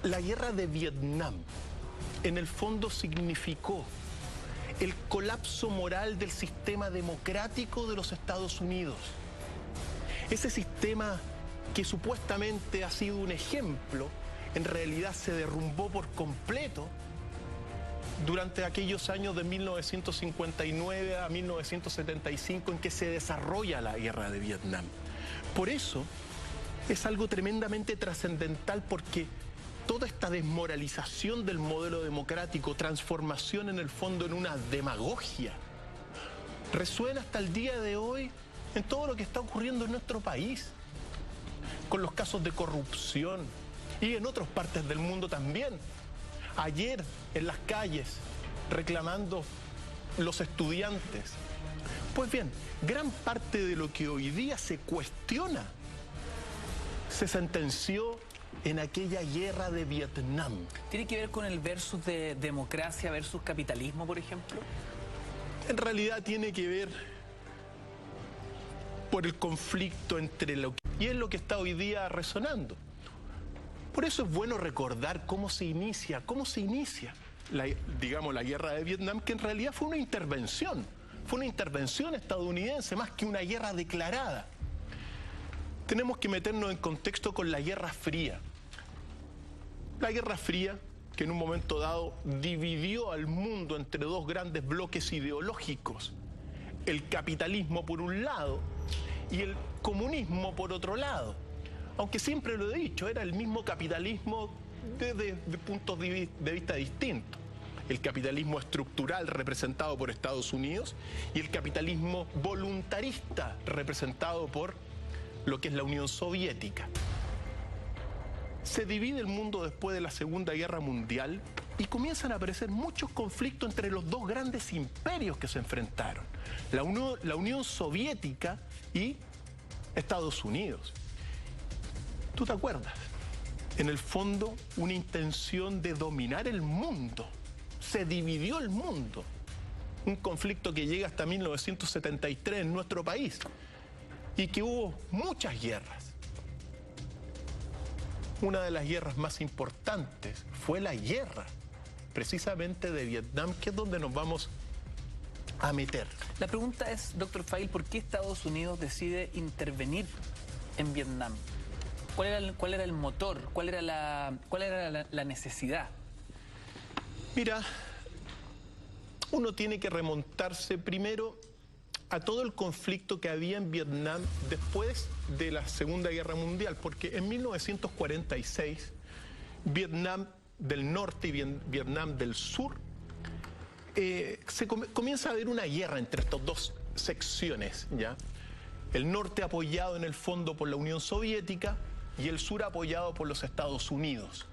La guerra de Vietnam, en el fondo, significó el colapso moral del sistema democrático de los Estados Unidos. Ese sistema que supuestamente ha sido un ejemplo, en realidad se derrumbó por completo durante aquellos años de 1959 a 1975 en que se desarrolla la guerra de Vietnam. Por eso es algo tremendamente trascendental, porque toda esta desmoralización del modelo democrático, transformación en el fondo en una demagogia, resuena hasta el día de hoy en todo lo que está ocurriendo en nuestro país, con los casos de corrupción y en otras partes del mundo también. Ayer en las calles reclamando los estudiantes. Pues bien, gran parte de lo que hoy día se cuestiona se sentenció en aquella guerra de Vietnam. ¿Tiene que ver con el versus de democracia versus capitalismo, por ejemplo? En realidad tiene que ver por el conflicto entre lo que... Y es lo que está hoy día resonando. Por eso es bueno recordar cómo se inicia la guerra de Vietnam, que en realidad fue una intervención estadounidense más que una guerra declarada. Tenemos que meternos en contexto con la Guerra Fría. La Guerra Fría, que en un momento dado dividió al mundo entre dos grandes bloques ideológicos, el capitalismo por un lado y el comunismo por otro lado. Aunque siempre lo he dicho, era el mismo capitalismo desde puntos de vista distintos. El capitalismo estructural representado por Estados Unidos y el capitalismo voluntarista representado por lo que es la Unión Soviética. Se divide el mundo después de la Segunda Guerra Mundial y comienzan a aparecer muchos conflictos entre los dos grandes imperios que se enfrentaron, la Unión Soviética y Estados Unidos. ¿Tú te acuerdas? En el fondo, una intención de dominar el mundo. Se dividió el mundo. Un conflicto que llega hasta 1973 en nuestro país y que hubo muchas guerras. Una de las guerras más importantes fue la guerra precisamente de Vietnam, que es donde nos vamos a meter. La pregunta es, doctor Fail, ¿por qué Estados Unidos decide intervenir en Vietnam? ¿Cuál era el motor? ¿Cuál era la necesidad? Mira, uno tiene que remontarse primero a todo el conflicto que había en Vietnam después de la Segunda Guerra Mundial, porque en 1946 Vietnam del Norte y Vietnam del Sur comienza a haber una guerra entre estas dos secciones, ¿ya? El norte apoyado en el fondo por la Unión Soviética y el sur apoyado por los Estados Unidos.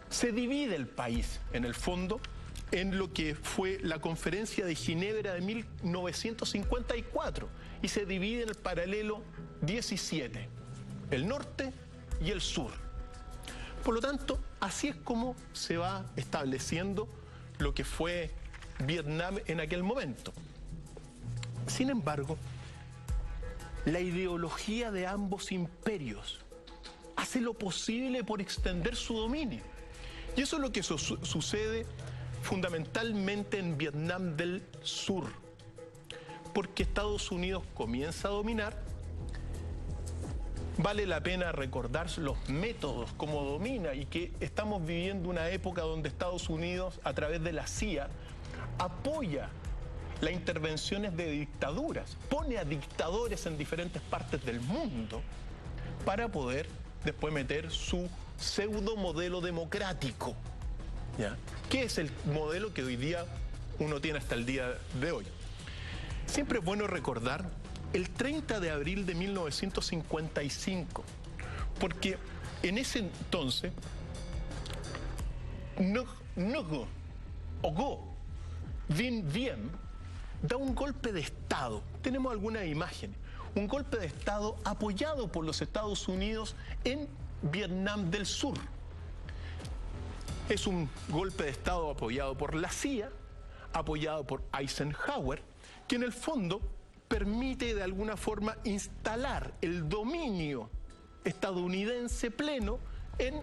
Se divide el país, en el fondo, en lo que fue la Conferencia de Ginebra de 1954 y se divide en el paralelo 17, el norte y el sur. Por lo tanto, así es como se va estableciendo lo que fue Vietnam en aquel momento. Sin embargo, la ideología de ambos imperios hace lo posible por extender su dominio. Y eso es lo que sucede fundamentalmente en Vietnam del Sur, porque Estados Unidos comienza a dominar. Vale la pena recordar los métodos, cómo domina, y que estamos viviendo una época donde Estados Unidos, a través de la CIA, apoya las intervenciones de dictaduras, pone a dictadores en diferentes partes del mundo para poder después meter su pseudo modelo democrático, ¿ya? ¿Qué es el modelo que hoy día uno tiene hasta el día de hoy? Siempre es bueno recordar el 30 de abril de 1955, porque en ese entonces Ngo Dinh Diem da un golpe de Estado. Tenemos algunas imágenes. Un golpe de Estado apoyado por los Estados Unidos en Vietnam del Sur. Es un golpe de Estado apoyado por la CIA, apoyado por Eisenhower, que en el fondo permite de alguna forma instalar el dominio estadounidense pleno en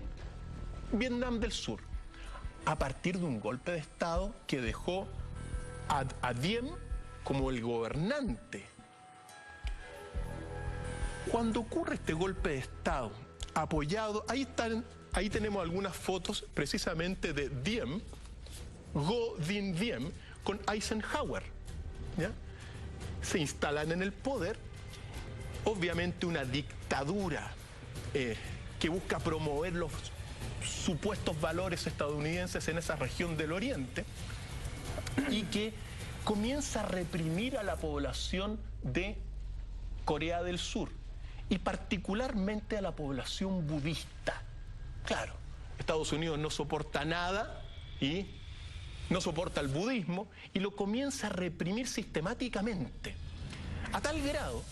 Vietnam del Sur, a partir de un golpe de Estado que dejó a Diem como el gobernante. Cuando ocurre este golpe de Estado, apoyado, ahí tenemos algunas fotos precisamente de Diem, Ngo Dinh Diem, con Eisenhower, ¿ya? Se instalan en el poder, obviamente una dictadura que busca promover los supuestos valores estadounidenses en esa región del Oriente y que comienza a reprimir a la población de Corea del Sur y particularmente a la población budista. Claro, Estados Unidos no soporta nada y no soporta el budismo y lo comienza a reprimir sistemáticamente, a tal grado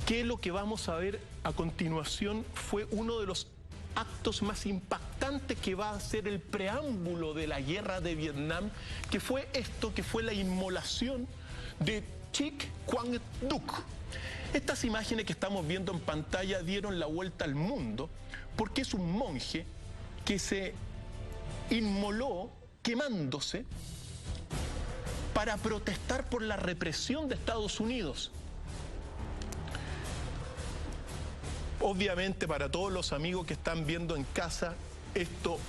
que lo que vamos a ver a continuación fue uno de los actos más impactantes que va a ser el preámbulo de la guerra de Vietnam, que fue esto, que fue la inmolación de Trịnh Quang Duc. Estas imágenes que estamos viendo en pantalla dieron la vuelta al mundo porque es un monje que se inmoló quemándose para protestar por la represión de Estados Unidos. Obviamente, para todos los amigos que están viendo en casa, esto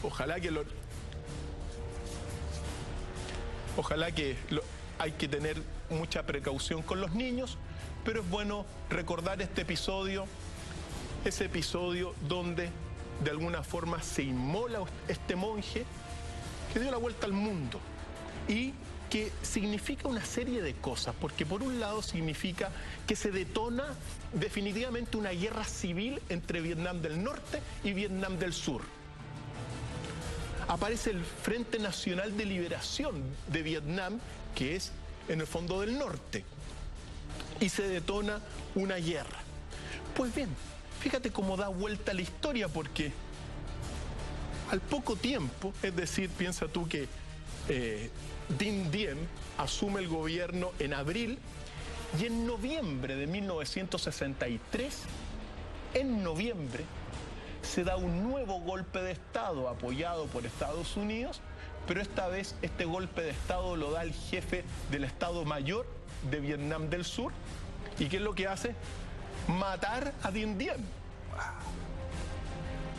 hay que tener mucha precaución con los niños, pero es bueno recordar este episodio, ese episodio donde de alguna forma se inmola este monje que dio la vuelta al mundo y que significa una serie de cosas, porque por un lado significa que se detona definitivamente una guerra civil entre Vietnam del Norte y Vietnam del Sur. Aparece el Frente Nacional de Liberación de Vietnam, que es en el fondo del norte, y se detona una guerra. Pues bien, fíjate cómo da vuelta la historia, porque al poco tiempo, es decir, piensa tú que Dinh Diem asume el gobierno en abril y en noviembre de 1963, en noviembre, se da un nuevo golpe de Estado apoyado por Estados Unidos, pero esta vez este golpe de Estado lo da el jefe del Estado Mayor de Vietnam del Sur. ¿Y qué es lo que hace? Matar a Dinh Diem.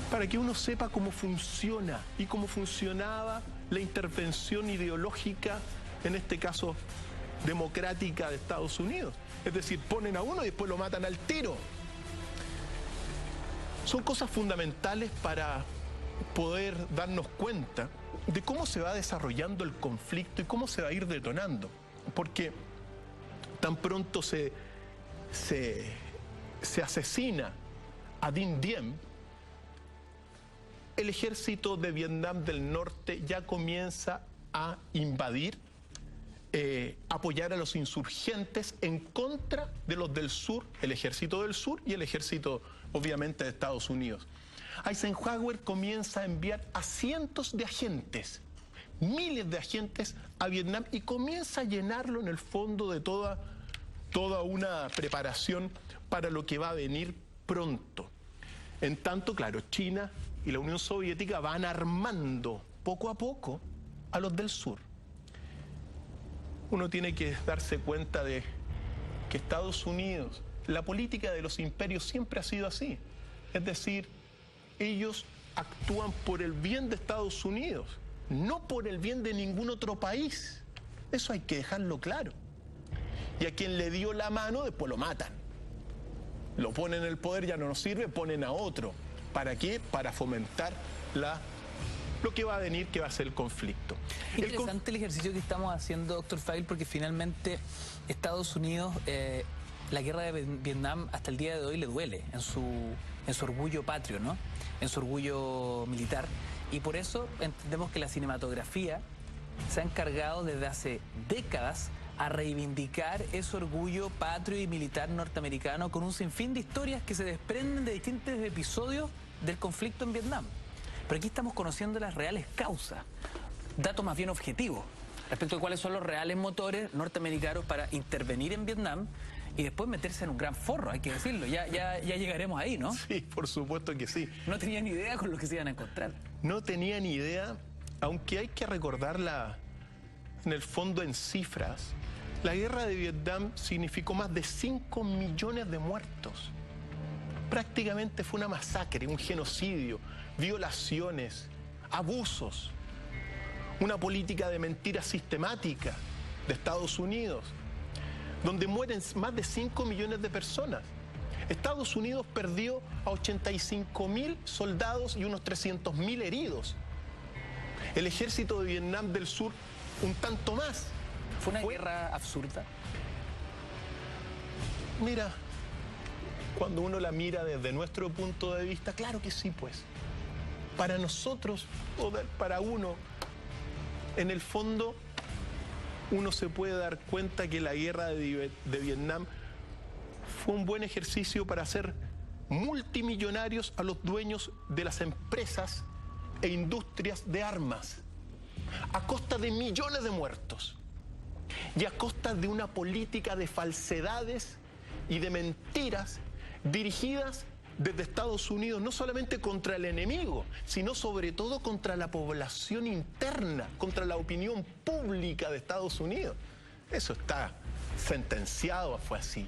Para que uno sepa cómo funciona y cómo funcionaba la intervención ideológica, en este caso democrática, de Estados Unidos. Es decir, ponen a uno y después lo matan al tiro. Son cosas fundamentales para poder darnos cuenta de cómo se va desarrollando el conflicto y cómo se va a ir detonando. Porque tan pronto se asesina a Dinh Diem, el ejército de Vietnam del Norte ya comienza a invadir, apoyar a los insurgentes en contra de los del sur, el ejército del sur y el ejército, obviamente, de Estados Unidos. Eisenhower comienza a enviar a cientos de agentes, miles de agentes a Vietnam y comienza a llenarlo en el fondo de toda una preparación para lo que va a venir pronto. En tanto, claro, China y la Unión Soviética van armando poco a poco a los del sur. Uno tiene que darse cuenta de que Estados Unidos, la política de los imperios siempre ha sido así. Es decir, ellos actúan por el bien de Estados Unidos, no por el bien de ningún otro país. Eso hay que dejarlo claro. Y a quien le dio la mano, después lo matan. Lo ponen en el poder, ya no nos sirve, ponen a otro. ¿Para qué? Para fomentar lo que va a venir, que va a ser el conflicto. Interesante el ejercicio que estamos haciendo, doctor Feil, porque finalmente Estados Unidos, la guerra de Vietnam hasta el día de hoy le duele en su orgullo patrio, ¿no? En su orgullo militar. Y por eso entendemos que la cinematografía se ha encargado desde hace décadas a reivindicar ese orgullo patrio y militar norteamericano con un sinfín de historias que se desprenden de distintos episodios del conflicto en Vietnam. Pero aquí estamos conociendo las reales causas, datos más bien objetivos respecto de cuáles son los reales motores norteamericanos para intervenir en Vietnam y después meterse en un gran forro, hay que decirlo. Ya llegaremos ahí, ¿no? Sí, por supuesto que sí. No tenían idea con lo que se iban a encontrar. No tenían idea, aunque hay que recordarla en el fondo en cifras. La guerra de Vietnam significó más de 5 millones de muertos. Prácticamente fue una masacre, un genocidio, violaciones, abusos, una política de mentiras sistemática de Estados Unidos, donde mueren más de 5 millones de personas. Estados Unidos perdió a 85.000 soldados y unos 300.000 heridos. El ejército de Vietnam del Sur, un tanto más. ¿Fue una guerra absurda? Mira, cuando uno la mira desde nuestro punto de vista, claro que sí, pues. Para nosotros, o para uno, en el fondo, uno se puede dar cuenta que la guerra de Vietnam fue un buen ejercicio para hacer multimillonarios a los dueños de las empresas e industrias de armas, a costa de millones de muertos y a costa de una política de falsedades y de mentiras dirigidas desde Estados Unidos, no solamente contra el enemigo, sino sobre todo contra la población interna, contra la opinión pública de Estados Unidos. Eso está sentenciado, fue así.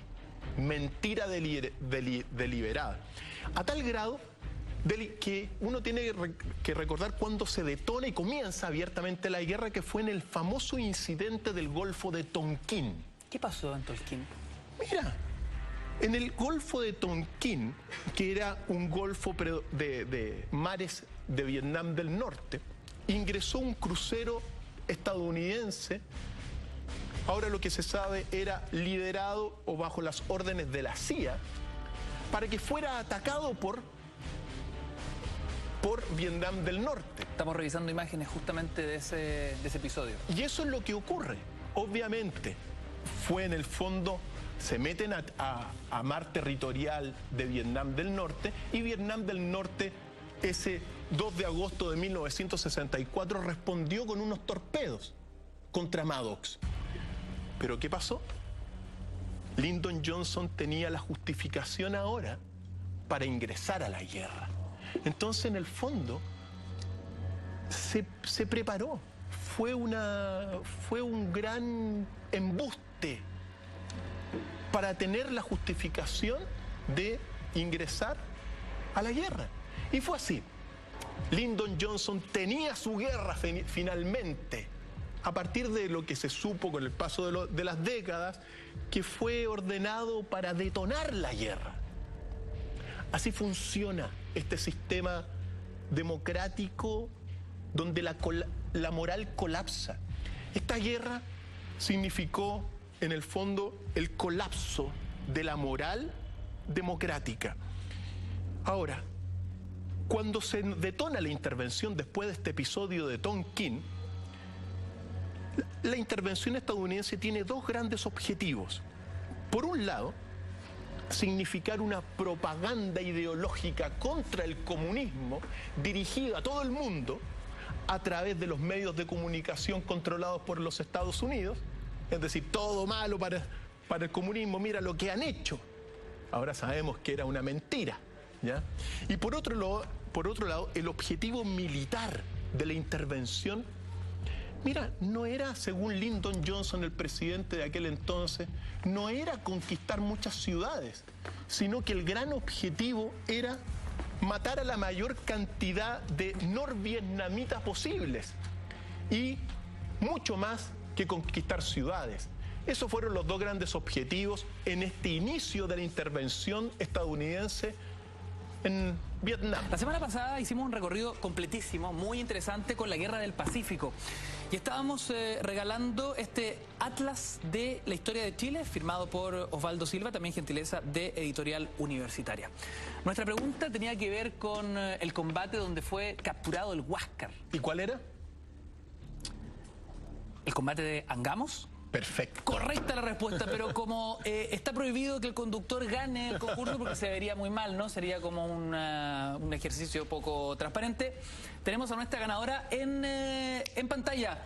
Mentira deliberada. A tal grado que uno tiene que recordar cuándo se detona y comienza abiertamente la guerra, que fue en el famoso incidente del Golfo de Tonquín. ¿Qué pasó en Tonquín? Mira, en el Golfo de Tonquín, que era un golfo de mares de Vietnam del Norte, ingresó un crucero estadounidense. Ahora lo que se sabe era liderado o bajo las órdenes de la CIA para que fuera atacado por Vietnam del Norte. Estamos revisando imágenes justamente de ese episodio. Y eso es lo que ocurre. Obviamente, fue en el fondo, se meten a mar territorial de Vietnam del Norte, y Vietnam del Norte, ese 2 de agosto de 1964, respondió con unos torpedos contra Maddox. ¿Pero qué pasó? Lyndon Johnson tenía la justificación ahora para ingresar a la guerra. Entonces, en el fondo, se preparó. Fue un gran embuste para tener la justificación de ingresar a la guerra. Y fue así. Lyndon Johnson tenía su guerra finalmente, a partir de lo que se supo con el paso de las décadas, que fue ordenado para detonar la guerra. Así funciona este sistema democrático donde la moral colapsa. Esta guerra significó, en el fondo, el colapso de la moral democrática. Ahora, cuando se detona la intervención después de este episodio de Tonquín, la intervención estadounidense tiene dos grandes objetivos. Por un lado, significar una propaganda ideológica contra el comunismo dirigida a todo el mundo a través de los medios de comunicación controlados por los Estados Unidos. Es decir, todo malo para el comunismo, mira lo que han hecho. Ahora sabemos que era una mentira, ¿ya? Y por otro lado, el objetivo militar de la intervención, mira, no era, según Lyndon Johnson, el presidente de aquel entonces, no era conquistar muchas ciudades, sino que el gran objetivo era matar a la mayor cantidad de norvietnamitas posibles, y mucho más que conquistar ciudades. Esos fueron los dos grandes objetivos en este inicio de la intervención estadounidense en Vietnam. La semana pasada hicimos un recorrido completísimo, muy interesante, con la Guerra del Pacífico. Y estábamos regalando este Atlas de la historia de Chile, firmado por Osvaldo Silva, también gentileza de Editorial Universitaria. Nuestra pregunta tenía que ver con el combate donde fue capturado el Huáscar. ¿Y cuál era? ¿El combate de Angamos? Perfecto. Correcta la respuesta, pero como está prohibido que el conductor gane el concurso porque se vería muy mal, ¿no? Sería como un ejercicio poco transparente. Tenemos a nuestra ganadora en pantalla.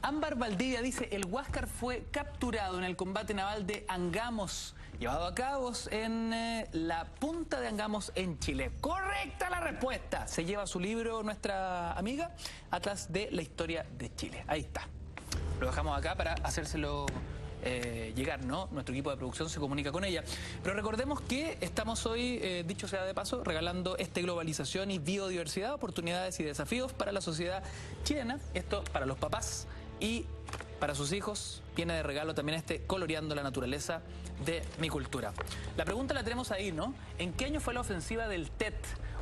Ámbar Valdivia dice: el Huáscar fue capturado en el combate naval de Angamos, llevado a cabo en la Punta de Angamos en Chile. ¡Correcta la respuesta! Se lleva su libro nuestra amiga, Atlas de la Historia de Chile. Ahí está. Lo dejamos acá para hacérselo llegar, ¿no? Nuestro equipo de producción se comunica con ella. Pero recordemos que estamos hoy, dicho sea de paso, regalando globalización y biodiversidad, oportunidades y desafíos para la sociedad chilena. Esto para los papás y para sus hijos. Viene de regalo también Coloreando la Naturaleza de mi Cultura. La pregunta la tenemos ahí, ¿no? ¿En qué año fue la ofensiva del Tet?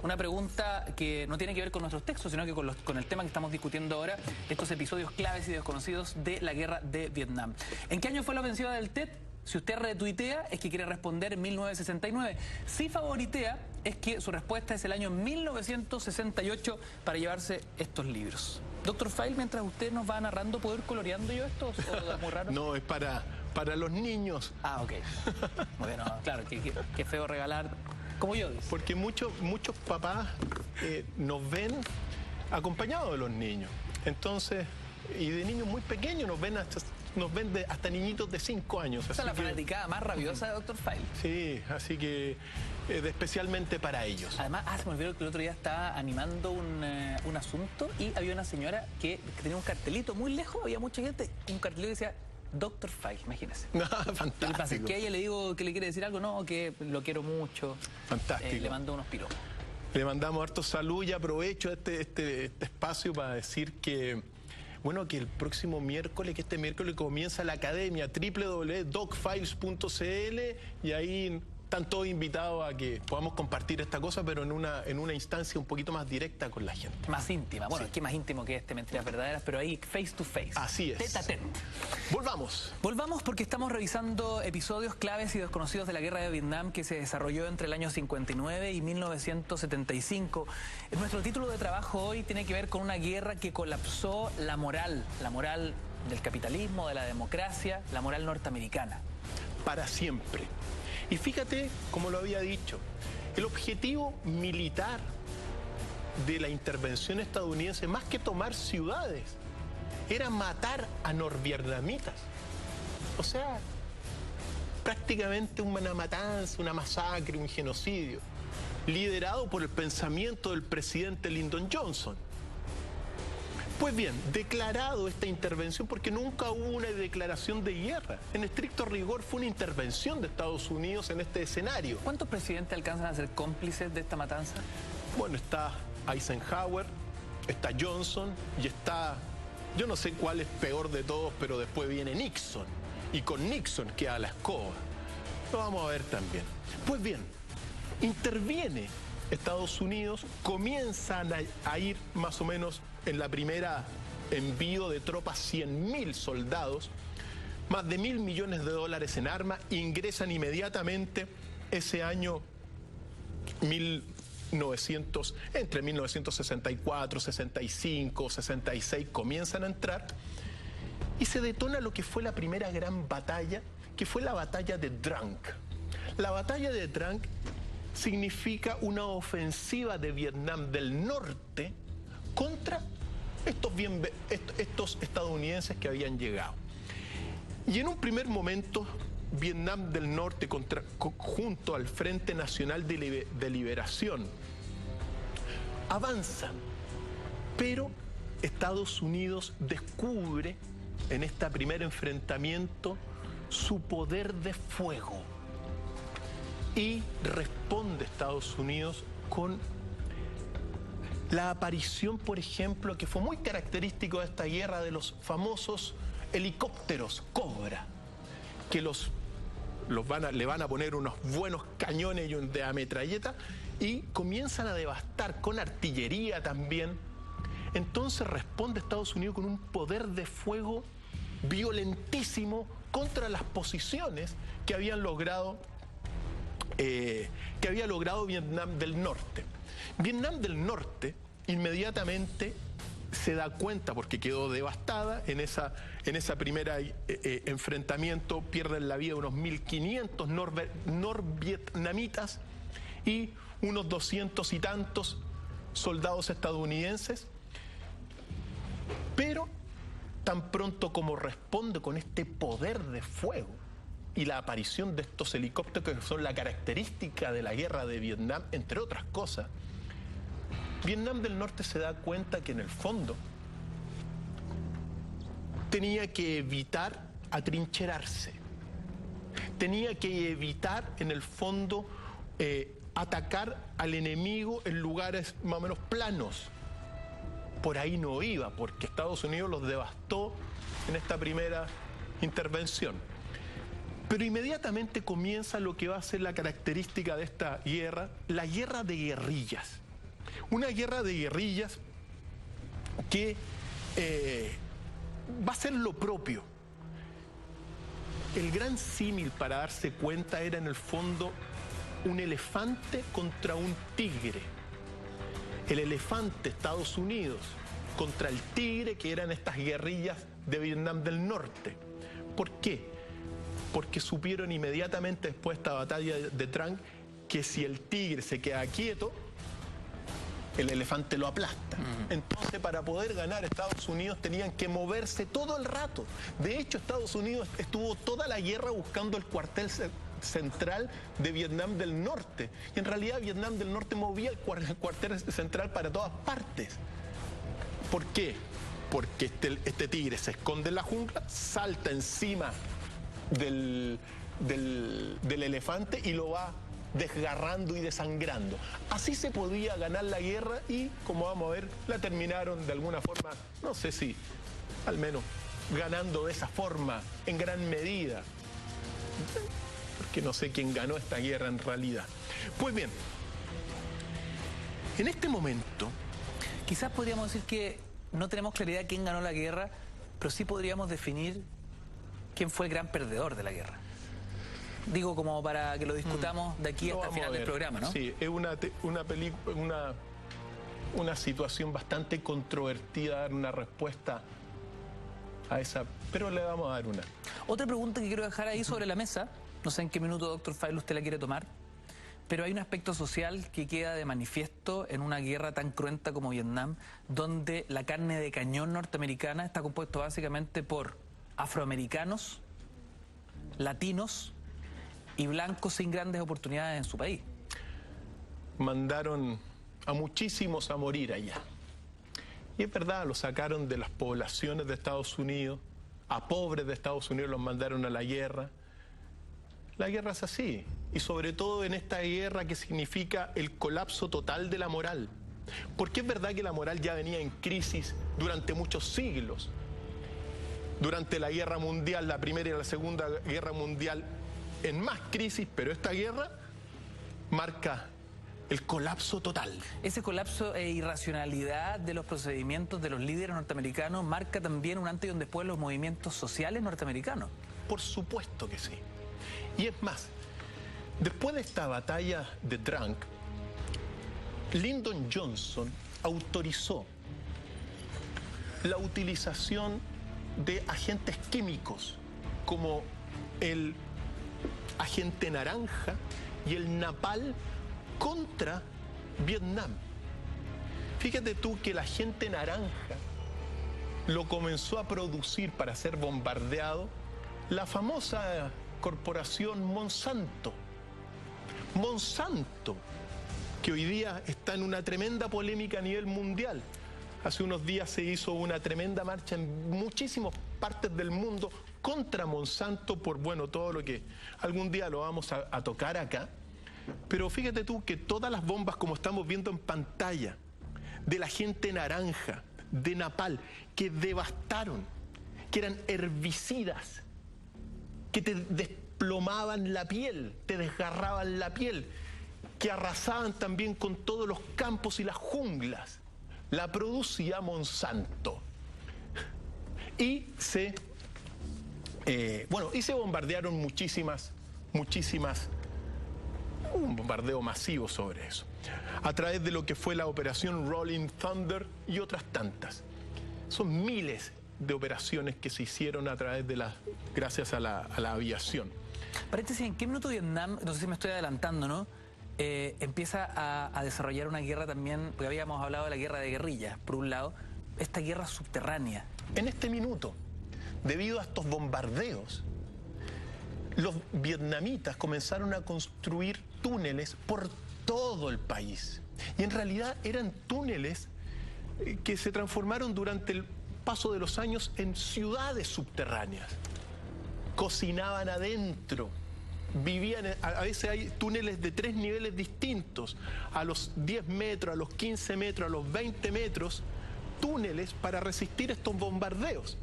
Una pregunta que no tiene que ver con nuestros textos, sino que con el tema que estamos discutiendo ahora, estos episodios claves y desconocidos de la guerra de Vietnam. ¿En qué año fue la ofensiva del Tet? Si usted retuitea, es que quiere responder 1969. Si favoritea, es que su respuesta es el año 1968 para llevarse estos libros. Doctor File, mientras usted nos va narrando, ¿puedo ir coloreando yo esto? ¿O es muy raro? No, es para los niños. Ah, ok. Bueno, claro, qué feo regalar, como yo. Porque muchos papás nos ven acompañados de los niños. Entonces, y de niños muy pequeños nos ven hasta niñitos de 5 años. Esa es la fanaticada más rabiosa de Doctor File. Sí, así que especialmente para ellos. Además, se me olvidó que el otro día estaba animando un asunto y había una señora que tenía un cartelito muy lejos, había mucha gente, un cartelito que decía Doctor File, imagínese. Fantástico. Que a ella le digo que le quiere decir algo, no, que lo quiero mucho. Fantástico. Le mando unos piropos. Le mandamos harto salud y aprovecho este espacio para decir que, bueno, que el próximo miércoles, este miércoles comienza la academia www.docfiles.cl y ahí están todos invitados a que podamos compartir esta cosa, pero en una instancia un poquito más directa con la gente. Más íntima. Bueno, sí. ¿Qué más íntimo que Mentiras Verdaderas? Pero ahí face to face. Así es. Tete a tete. Volvamos. Volvamos porque estamos revisando episodios claves y desconocidos de la guerra de Vietnam que se desarrolló entre el año 59 y 1975. Nuestro título de trabajo hoy tiene que ver con una guerra que colapsó la moral del capitalismo, de la democracia, la moral norteamericana. Para siempre. Y fíjate, como lo había dicho, el objetivo militar de la intervención estadounidense, más que tomar ciudades, era matar a norvietnamitas. O sea, prácticamente una matanza, una masacre, un genocidio, liderado por el pensamiento del presidente Lyndon Johnson. Pues bien, declarado esta intervención, porque nunca hubo una declaración de guerra. En estricto rigor fue una intervención de Estados Unidos en este escenario. ¿Cuántos presidentes alcanzan a ser cómplices de esta matanza? Bueno, está Eisenhower, está Johnson y está, yo no sé cuál es peor de todos, pero después viene Nixon. Y con Nixon queda la escoba. Lo vamos a ver también. Pues bien, interviene Estados Unidos, comienzan a ir más o menos en la primera envío de tropas 100.000 soldados, más de $1.000 millones en armas, ingresan inmediatamente ese año entre 1964, 65, 66, comienzan a entrar y se detona lo que fue la primera gran batalla, que fue la batalla de Drang. La batalla de Drang significa una ofensiva de Vietnam del Norte contra estos estadounidenses que habían llegado. Y en un primer momento, Vietnam del Norte junto al Frente Nacional de Liberación avanza, pero Estados Unidos descubre en este primer enfrentamiento su poder de fuego y responde Estados Unidos con la aparición, por ejemplo, que fue muy característico de esta guerra, de los famosos helicópteros Cobra, que le van a poner unos buenos cañones de ametralleta y comienzan a devastar con artillería también. Entonces responde Estados Unidos con un poder de fuego violentísimo contra las posiciones que había logrado Vietnam del Norte. Vietnam del Norte inmediatamente se da cuenta, porque quedó devastada en esa primera enfrentamiento, pierden la vida unos 1.500 norvietnamitas y unos 200 y tantos soldados estadounidenses, pero tan pronto como responde con este poder de fuego, y la aparición de estos helicópteros que son la característica de la guerra de Vietnam, entre otras cosas, Vietnam del Norte se da cuenta que en el fondo tenía que evitar atrincherarse, tenía que evitar en el fondo atacar al enemigo en lugares más o menos planos. Por ahí no iba, porque Estados Unidos los devastó en esta primera intervención. Pero inmediatamente comienza lo que va a ser la característica de esta guerra, la guerra de guerrillas. Una guerra de guerrillas que va a ser lo propio. El gran símil para darse cuenta era en el fondo un elefante contra un tigre. El elefante, Estados Unidos, contra el tigre, que eran estas guerrillas de Vietnam del Norte. ¿Por qué? Porque supieron inmediatamente después de esta batalla de Trang que si el tigre se queda quieto, el elefante lo aplasta. Entonces, para poder ganar, Estados Unidos tenían que moverse todo el rato. De hecho, Estados Unidos estuvo toda la guerra buscando el cuartel central de Vietnam del Norte. Y en realidad Vietnam del Norte movía el cuartel central para todas partes. ¿Por qué? Porque este tigre se esconde en la jungla, salta encima del elefante y lo va desgarrando y desangrando. Así se podía ganar la guerra y, como vamos a ver, la terminaron de alguna forma, no sé si, al menos, ganando de esa forma, en gran medida. Porque no sé quién ganó esta guerra en realidad. Pues bien, en este momento... Quizás podríamos decir que no tenemos claridad quién ganó la guerra, pero sí podríamos definir quién fue el gran perdedor de la guerra. Digo, como para que lo discutamos de aquí hasta el final del programa, ¿no? Sí, es una situación bastante controvertida dar una respuesta a esa, pero le vamos a dar una. Otra pregunta que quiero dejar ahí sobre la mesa, no sé en qué minuto, doctor Feil, usted la quiere tomar, pero hay un aspecto social que queda de manifiesto en una guerra tan cruenta como Vietnam, donde la carne de cañón norteamericana está compuesta básicamente por afroamericanos, latinos y blancos sin grandes oportunidades en su país. Mandaron a muchísimos a morir allá. Y es verdad, los sacaron de las poblaciones de Estados Unidos, a pobres de Estados Unidos los mandaron a la guerra. La guerra es así, y sobre todo en esta guerra que significa el colapso total de la moral. Porque es verdad que la moral ya venía en crisis durante muchos siglos. Durante la guerra mundial, la primera y la segunda guerra mundial, en más crisis, pero esta guerra marca el colapso total. Ese colapso e irracionalidad de los procedimientos de los líderes norteamericanos marca también un antes y un después de los movimientos sociales norteamericanos. Por supuesto que sí. Y es más, después de esta batalla de Trang, Lyndon Johnson autorizó la utilización de agentes químicos como el agente naranja y el napalm contra Vietnam. Fíjate tú que el agente naranja lo comenzó a producir para ser bombardeado la famosa corporación Monsanto. Monsanto, que hoy día está en una tremenda polémica a nivel mundial. Hace unos días se hizo una tremenda marcha en muchísimas partes del mundo contra Monsanto por, bueno, todo lo que algún día lo vamos a tocar acá. Pero fíjate tú que todas las bombas, como estamos viendo en pantalla, de la gente naranja, de napalm, que devastaron, que eran herbicidas, que te desplomaban la piel, te desgarraban la piel, que arrasaban también con todos los campos y las junglas, la producía Monsanto. Y se bombardearon muchísimas, un bombardeo masivo sobre eso, a través de lo que fue la operación Rolling Thunder y otras tantas. Son miles de operaciones que se hicieron a través de gracias a la aviación. Paréntesis, ¿en qué minuto Vietnam, no sé si me estoy adelantando, ¿no? Empieza a desarrollar una guerra también, porque habíamos hablado de la guerra de guerrillas, por un lado, esta guerra subterránea? En este minuto, debido a estos bombardeos, los vietnamitas comenzaron a construir túneles por todo el país. Y en realidad eran túneles que se transformaron durante el paso de los años en ciudades subterráneas. Cocinaban adentro, vivían, a veces hay túneles de 3 niveles distintos, a los 10 metros, a los 15 metros, a los 20 metros, túneles para resistir estos bombardeos.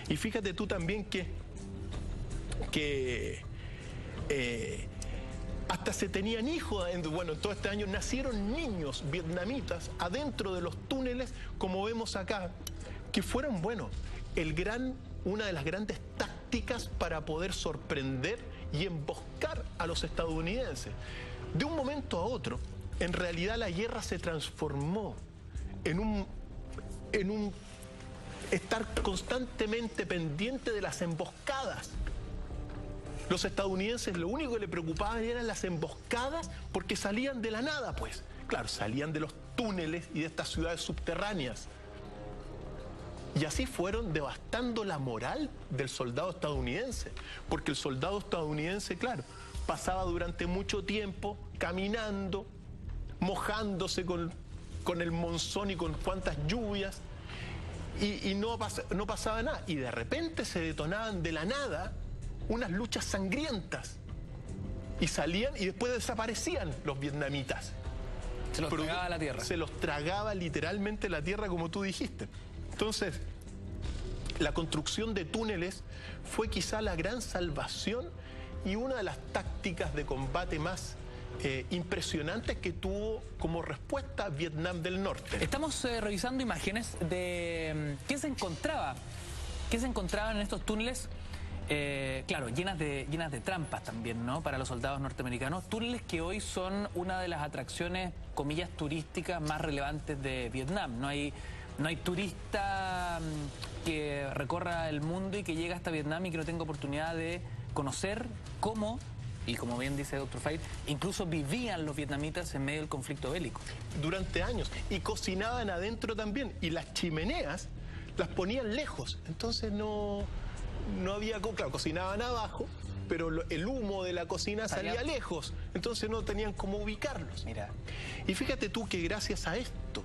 Y fíjate tú también que hasta se tenían hijos, bueno, en todo este año nacieron niños vietnamitas adentro de los túneles, como vemos acá, que fueron, bueno, una de las grandes tácticas para poder sorprender y emboscar a los estadounidenses. De un momento a otro, en realidad la guerra se transformó en un estar constantemente pendiente de las emboscadas. Los estadounidenses lo único que le preocupaba eran las emboscadas, porque salían de la nada, pues. Claro, salían de los túneles y de estas ciudades subterráneas. Y así fueron devastando la moral del soldado estadounidense, porque el soldado estadounidense, claro, pasaba durante mucho tiempo caminando, mojándose con el monzón y con cuantas lluvias, y no pasaba nada. Y de repente se detonaban de la nada unas luchas sangrientas, y salían y después desaparecían los vietnamitas. Se los tragaba la tierra. Se los tragaba literalmente la tierra, como tú dijiste. Entonces, la construcción de túneles fue quizá la gran salvación y una de las tácticas de combate más impresionantes que tuvo como respuesta Vietnam del Norte. Estamos revisando imágenes de qué se encontraba en estos túneles. Claro, llenas de trampas también, ¿no? Para los soldados norteamericanos. Túneles que hoy son una de las atracciones, comillas, turísticas más relevantes de Vietnam. No hay turista que recorra el mundo y que llegue hasta Vietnam y que no tenga oportunidad de conocer cómo, y como bien dice Dr. Faid, incluso vivían los vietnamitas en medio del conflicto bélico. Durante años. Y cocinaban adentro también. Y las chimeneas las ponían lejos. Entonces no había, claro, cocinaban abajo, pero el humo de la cocina salía lejos, entonces no tenían cómo ubicarlos. Mira. Y fíjate tú que gracias a esto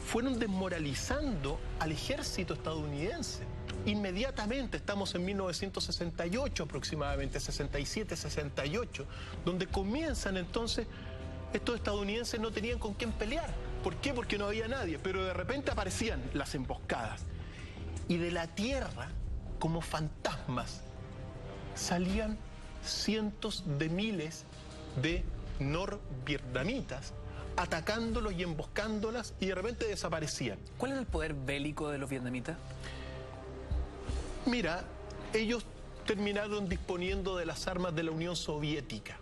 fueron desmoralizando al ejército estadounidense. Inmediatamente, estamos en 1968 aproximadamente, 67, 68, donde comienzan entonces, estos estadounidenses no tenían con quién pelear. ¿Por qué? Porque no había nadie, pero de repente aparecían las emboscadas. Y de la tierra, como fantasmas, salían cientos de miles de norvietnamitas atacándolos y emboscándolas, y de repente desaparecían. ¿Cuál es el poder bélico de los vietnamitas? Mira, ellos terminaron disponiendo de las armas de la Unión Soviética.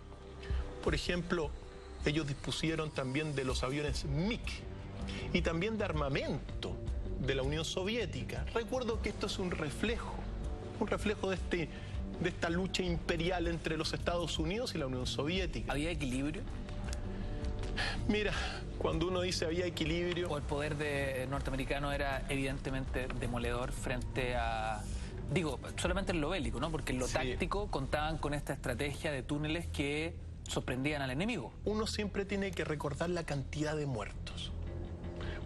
Por ejemplo, ellos dispusieron también de los aviones MiG y también de armamento de la Unión Soviética. Recuerdo que esto es un reflejo de esta lucha imperial entre los Estados Unidos y la Unión Soviética. ¿Había equilibrio? Mira, cuando uno dice había equilibrio... ¿O el poder norteamericano era evidentemente demoledor frente a... Digo, solamente en lo bélico, ¿no? Porque en lo táctico contaban con esta estrategia de túneles que sorprendían al enemigo. Uno siempre tiene que recordar la cantidad de muertos.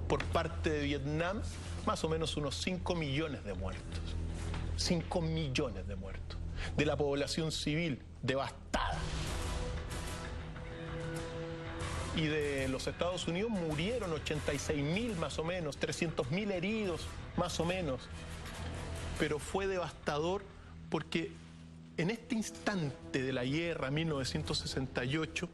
Por parte de Vietnam, más o menos unos 5 millones de muertos. 5 millones de muertos. De la población civil devastada. Y de los Estados Unidos murieron 86.000 más o menos, 300.000 heridos más o menos. Pero fue devastador porque en este instante de la guerra, 1968,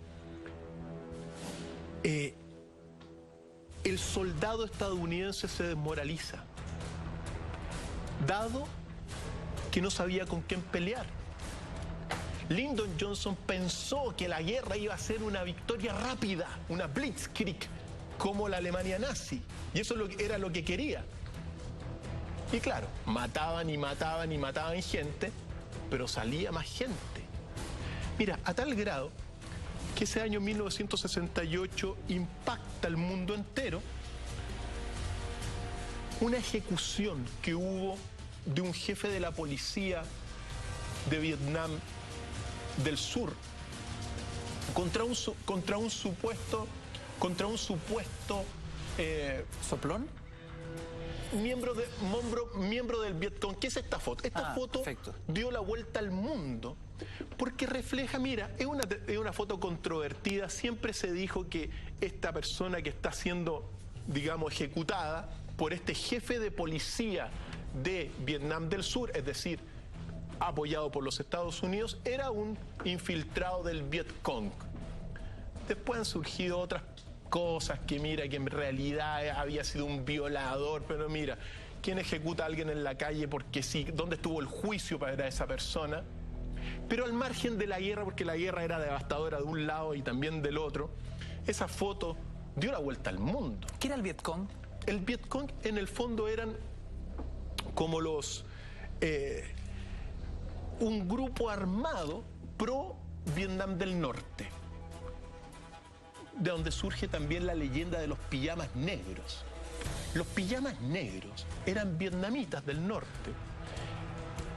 el soldado estadounidense se desmoraliza, dado que no sabía con quién pelear. Lyndon Johnson pensó que la guerra iba a ser una victoria rápida, una blitzkrieg, como la Alemania nazi, y eso era lo que quería. Y claro, mataban y mataban y mataban gente, pero salía más gente. Mira, a tal grado que ese año 1968 impacta el mundo entero una ejecución que hubo de un jefe de la policía de Vietnam del Sur contra un supuesto ¿Soplón? miembro del Vietcong. ¿Qué es esta foto? Esta foto perfecto. dio la vuelta al mundo porque refleja, mira, es una foto controvertida. Siempre se dijo que esta persona que está siendo, digamos, ejecutada por este jefe de policía de Vietnam del Sur, es decir, apoyado por los Estados Unidos, era un infiltrado del Vietcong. Después han surgido otras cosas que mira, que en realidad había sido un violador, pero mira, ¿quién ejecuta a alguien en la calle porque sí? ¿Dónde estuvo el juicio para esa persona? Pero al margen de la guerra, porque la guerra era devastadora de un lado y también del otro, esa foto dio la vuelta al mundo. ¿Qué era el Vietcong? El Vietcong en el fondo eran como un grupo armado pro Vietnam del Norte, de donde surge también la leyenda de los pijamas negros. Los pijamas negros eran vietnamitas del norte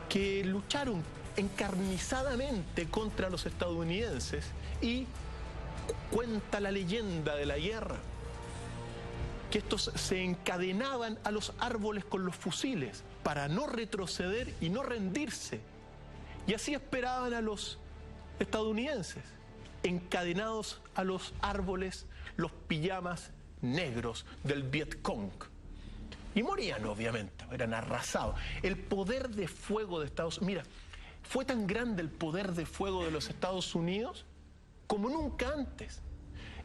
que lucharon encarnizadamente contra los estadounidenses, y cuenta la leyenda de la guerra que estos se encadenaban a los árboles con los fusiles para no retroceder y no rendirse, y así esperaban a los estadounidenses encadenados a los árboles, los pijamas negros del Vietcong. Y morían, obviamente, eran arrasados. El poder de fuego de Estados Unidos, mira, fue tan grande el poder de fuego de los Estados Unidos como nunca antes.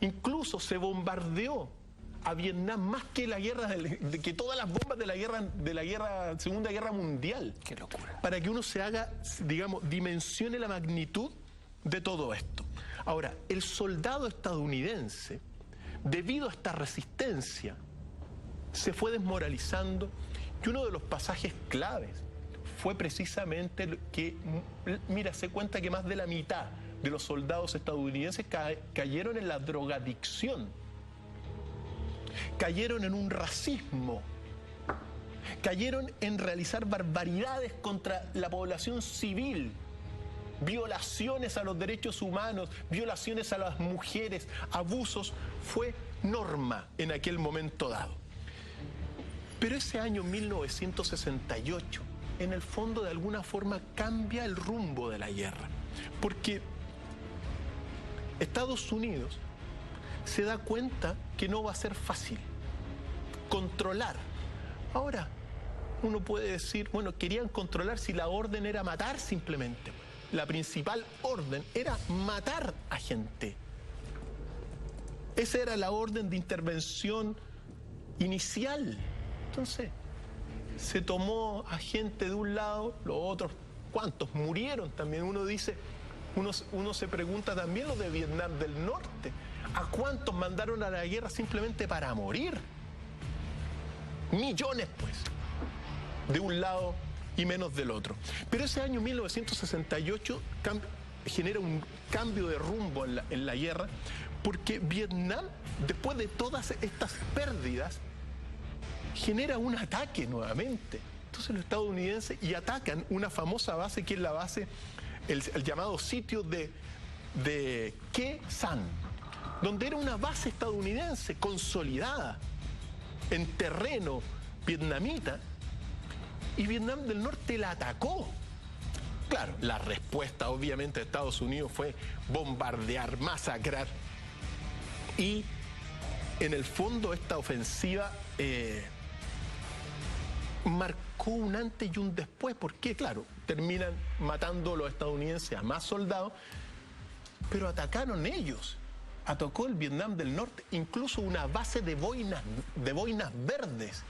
Incluso se bombardeó a Vietnam más que que todas las bombas de la Segunda Guerra Mundial. Qué locura. Para que uno se haga, digamos, dimensione la magnitud de todo esto. Ahora, el soldado estadounidense, debido a esta resistencia, se fue desmoralizando, y uno de los pasajes claves fue precisamente que, mira, se cuenta que más de la mitad de los soldados estadounidenses cayeron en la drogadicción, cayeron en un racismo, cayeron en realizar barbaridades contra la población civil, violaciones a los derechos humanos, violaciones a las mujeres, abusos. Fue norma en aquel momento dado. Pero ese año 1968, en el fondo, de alguna forma, cambia el rumbo de la guerra, porque Estados Unidos se da cuenta que no va a ser fácil controlar. Ahora, uno puede decir, bueno, querían controlar si la orden era matar simplemente. La principal orden era matar a gente. Esa era la orden de intervención inicial. Entonces, se tomó a gente de un lado, los otros, ¿cuántos murieron también? Uno se pregunta también lo de Vietnam del Norte. ¿A cuántos mandaron a la guerra simplemente para morir? Millones, pues, de un lado y menos del otro. Pero ese año 1968 genera un cambio de rumbo en la guerra, porque Vietnam, después de todas estas pérdidas, genera un ataque nuevamente. Entonces los estadounidenses atacan una famosa base, que es la base, el llamado sitio de Khe Sanh, donde era una base estadounidense consolidada en terreno vietnamita, y Vietnam del Norte la atacó. Claro, la respuesta obviamente de Estados Unidos fue bombardear, masacrar, y en el fondo esta ofensiva marcó un antes y un después, porque claro, terminan matando los estadounidenses a más soldados, pero atacaron ellos. Atacó el Vietnam del Norte, incluso una base de boinas verdes.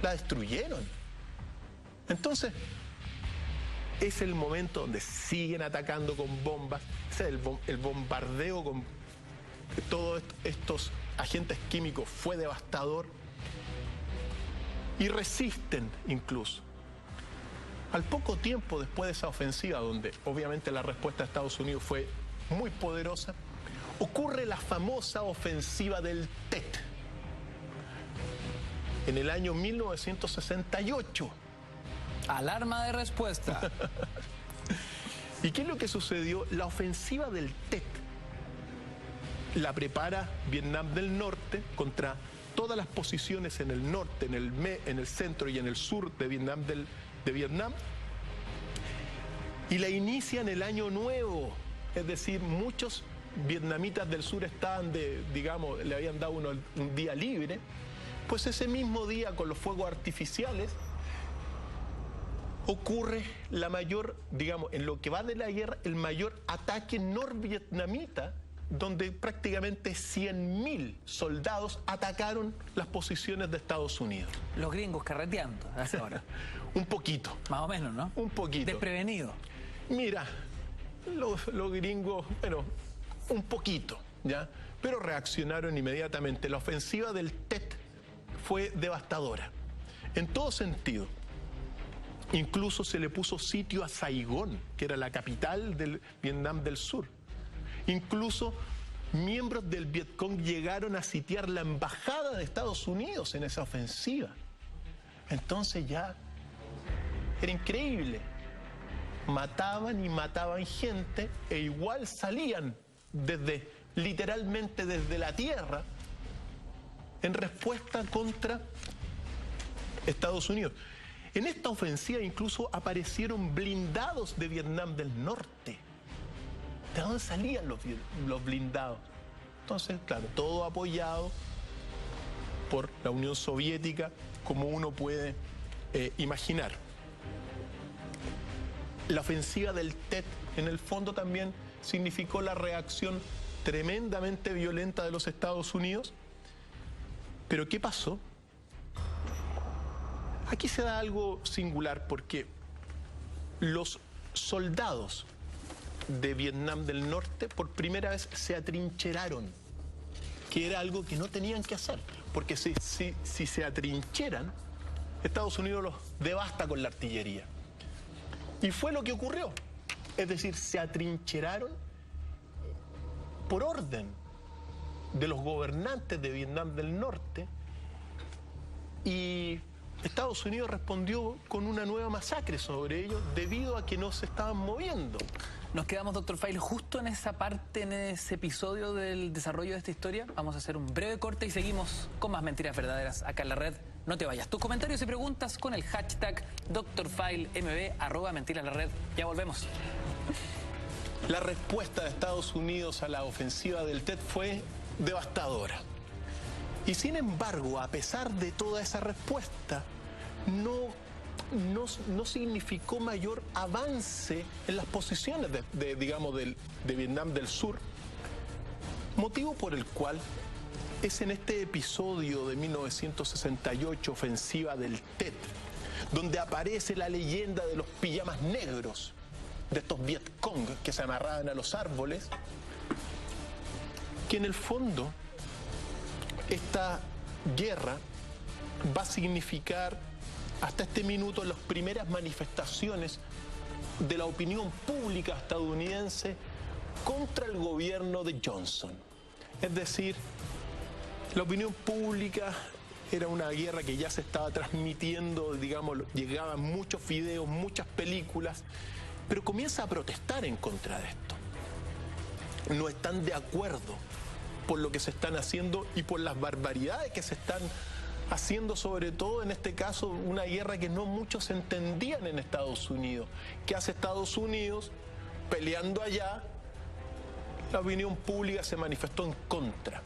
La destruyeron. Entonces, es el momento donde siguen atacando con bombas, es el bombardeo con todos estos agentes químicos fue devastador, y resisten incluso. Al poco tiempo después de esa ofensiva, donde obviamente la respuesta de Estados Unidos fue muy poderosa, ocurre la famosa ofensiva del Tet en el año 1968. Alarma de respuesta. ¿Y qué es lo que sucedió? La ofensiva del Tet la prepara Vietnam del Norte contra todas las posiciones en el norte, en el centro y en el sur de Vietnam, y la inicia en el Año Nuevo. Es decir, muchos vietnamitas del sur estaban le habían dado un día libre, pues ese mismo día, con los fuegos artificiales, ocurre la mayor, en lo que va de la guerra, el mayor ataque norvietnamita, donde prácticamente 100.000 soldados atacaron las posiciones de Estados Unidos. Los gringos carreteando a esa hora. Un poquito. Más o menos, ¿no? Un poquito. Desprevenido. Mira, los gringos, bueno, un poquito, ¿ya? Pero reaccionaron inmediatamente. La ofensiva del Tet fue devastadora, en todo sentido. Incluso se le puso sitio a Saigón, que era la capital del Vietnam del Sur. Incluso miembros del Vietcong llegaron a sitiar la embajada de Estados Unidos en esa ofensiva. Entonces ya era increíble. Mataban y mataban gente e igual salían literalmente desde la tierra en respuesta contra Estados Unidos. En esta ofensiva incluso aparecieron blindados de Vietnam del Norte. ¿De dónde salían los blindados? Entonces, claro, todo apoyado por la Unión Soviética, como uno puede imaginar. La ofensiva del Tet, en el fondo, también significó la reacción tremendamente violenta de los Estados Unidos. Pero ¿qué pasó? Aquí se da algo singular, porque los soldados de Vietnam del Norte por primera vez se atrincheraron, que era algo que no tenían que hacer, porque si se atrincheran, Estados Unidos los devasta con la artillería. Y fue lo que ocurrió. Es decir, se atrincheraron por orden de los gobernantes de Vietnam del Norte, y Estados Unidos respondió con una nueva masacre sobre ellos debido a que no se estaban moviendo. Nos quedamos, Dr. Feil, justo en esa parte, en ese episodio del desarrollo de esta historia. Vamos a hacer un breve corte y seguimos con más Mentiras Verdaderas acá en la red. No te vayas. Tus comentarios y preguntas con el hashtag DrFeilMB, @Mentiras la Red. Ya volvemos. La respuesta de Estados Unidos a la ofensiva del Tet fue devastadora. Y sin embargo, a pesar de toda esa respuesta, no significó mayor avance en las posiciones de Vietnam del Sur, motivo por el cual es en este episodio de 1968, ofensiva del Tet, donde aparece la leyenda de los pijamas negros, de estos Vietcong que se amarraban a los árboles, que en el fondo esta guerra va a significar hasta este minuto las primeras manifestaciones de la opinión pública estadounidense contra el gobierno de Johnson. Es decir, la opinión pública era una guerra que ya se estaba transmitiendo, llegaban muchos videos, muchas películas, pero comienza a protestar en contra de esto. No están de acuerdo por lo que se están haciendo y por las barbaridades que se están haciendo, sobre todo en este caso, una guerra que no muchos entendían en Estados Unidos. ¿Qué hace Estados Unidos peleando allá? La opinión pública se manifestó en contra.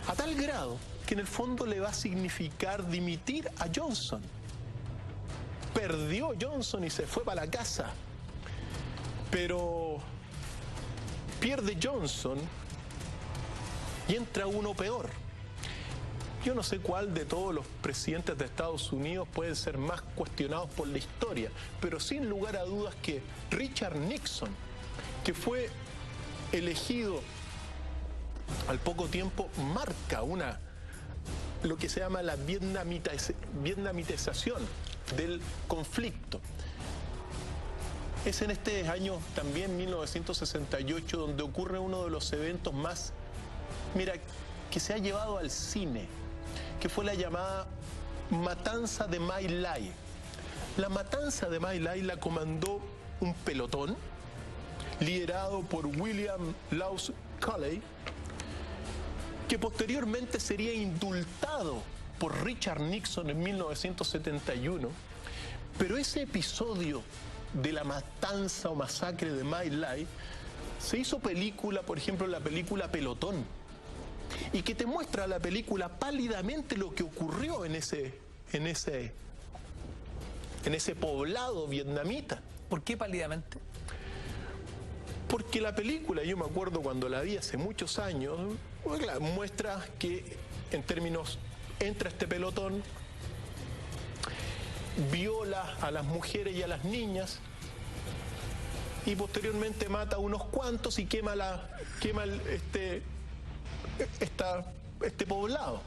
A tal grado que en el fondo le va a significar dimitir a Johnson. Perdió Johnson y se fue para la casa. Pero pierde Johnson y entra uno peor. Yo no sé cuál de todos los presidentes de Estados Unidos pueden ser más cuestionados por la historia, pero sin lugar a dudas que Richard Nixon, que fue elegido al poco tiempo, marca lo que se llama la vietnamitización del conflicto. Es en este año también, 1968, donde ocurre uno de los eventos más, que se ha llevado al cine, que fue la llamada Matanza de My Lai. La matanza de My Lai la comandó un pelotón liderado por William Laws Colley, que posteriormente sería indultado por Richard Nixon en 1971, pero ese episodio de la matanza o masacre de My Lai se hizo película, por ejemplo, la película Pelotón, y que te muestra la película pálidamente lo que ocurrió en ese poblado vietnamita. ¿Por qué pálidamente? Porque la película, yo me acuerdo cuando la vi hace muchos años, claro, muestra que en términos, entra este pelotón, viola a las mujeres y a las niñas y posteriormente mata a unos cuantos y quema este poblado.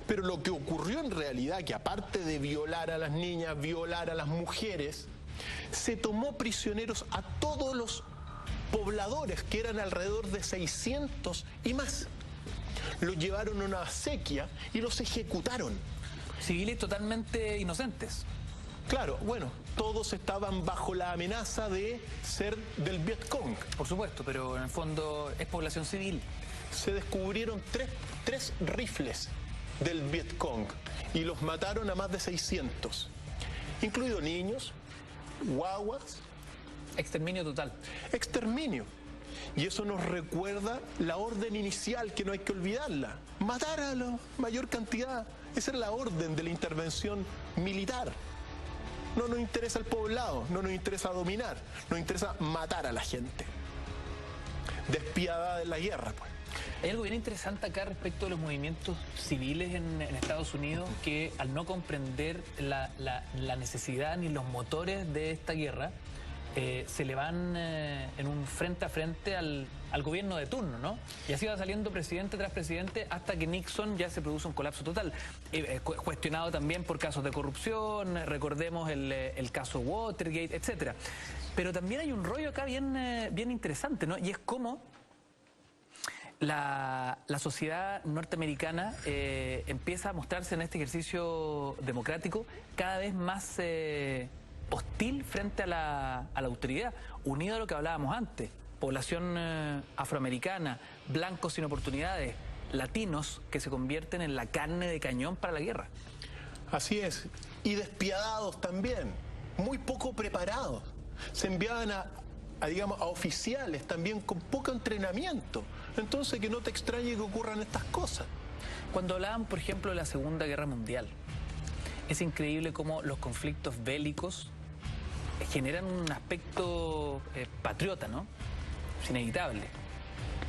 Pero lo que ocurrió en realidad, que aparte de violar a las niñas, violar a las mujeres, se tomó prisioneros a todos los pobladores, que eran alrededor de 600 y más. Los llevaron a una acequia y los ejecutaron. Civiles totalmente inocentes. Claro, bueno, todos estaban bajo la amenaza de ser del Vietcong. Por supuesto, pero en el fondo es población civil. Se descubrieron tres rifles del Vietcong y los mataron a más de 600, incluidos niños, guaguas. Exterminio total. Exterminio. Y eso nos recuerda la orden inicial, que no hay que olvidarla. Matar a la mayor cantidad. Esa es la orden de la intervención militar. No nos interesa el poblado, no nos interesa dominar, nos interesa matar a la gente. Despiadada en la guerra, pues. Hay algo bien interesante acá respecto de los movimientos civiles en Estados Unidos, que al no comprender la necesidad ni los motores de esta guerra, se le van en un frente a frente al gobierno de turno, ¿no? Y así va saliendo presidente tras presidente hasta que Nixon ya se produce un colapso total. Cuestionado también por casos de corrupción, recordemos el caso Watergate, etcétera. Pero también hay un rollo acá bien interesante, ¿no? Y es cómo la sociedad norteamericana empieza a mostrarse en este ejercicio democrático cada vez más hostil frente a la autoridad, unido a lo que hablábamos antes, población afroamericana, blancos sin oportunidades, latinos que se convierten en la carne de cañón para la guerra. Así es, y despiadados también, muy poco preparados. Se enviaban digamos, a oficiales también con poco entrenamiento. Entonces, que no te extrañe que ocurran estas cosas. Cuando hablaban, por ejemplo, de la Segunda Guerra Mundial, es increíble cómo los conflictos bélicos generan un aspecto patriota, ¿no? Es inevitable.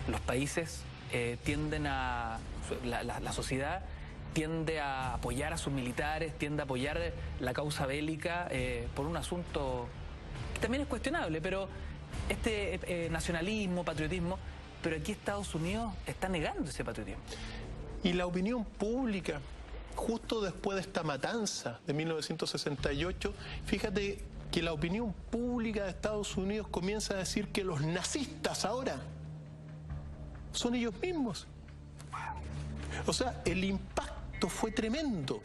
Los países tienden a... La sociedad tiende a apoyar a sus militares, tiende a apoyar la causa bélica por un asunto que también es cuestionable, pero este nacionalismo, patriotismo, pero aquí Estados Unidos está negando ese patriotismo. Y la opinión pública, justo después de esta matanza de 1968, fíjate que la opinión pública de Estados Unidos comienza a decir que los nazistas ahora son ellos mismos. O sea, el impacto fue tremendo.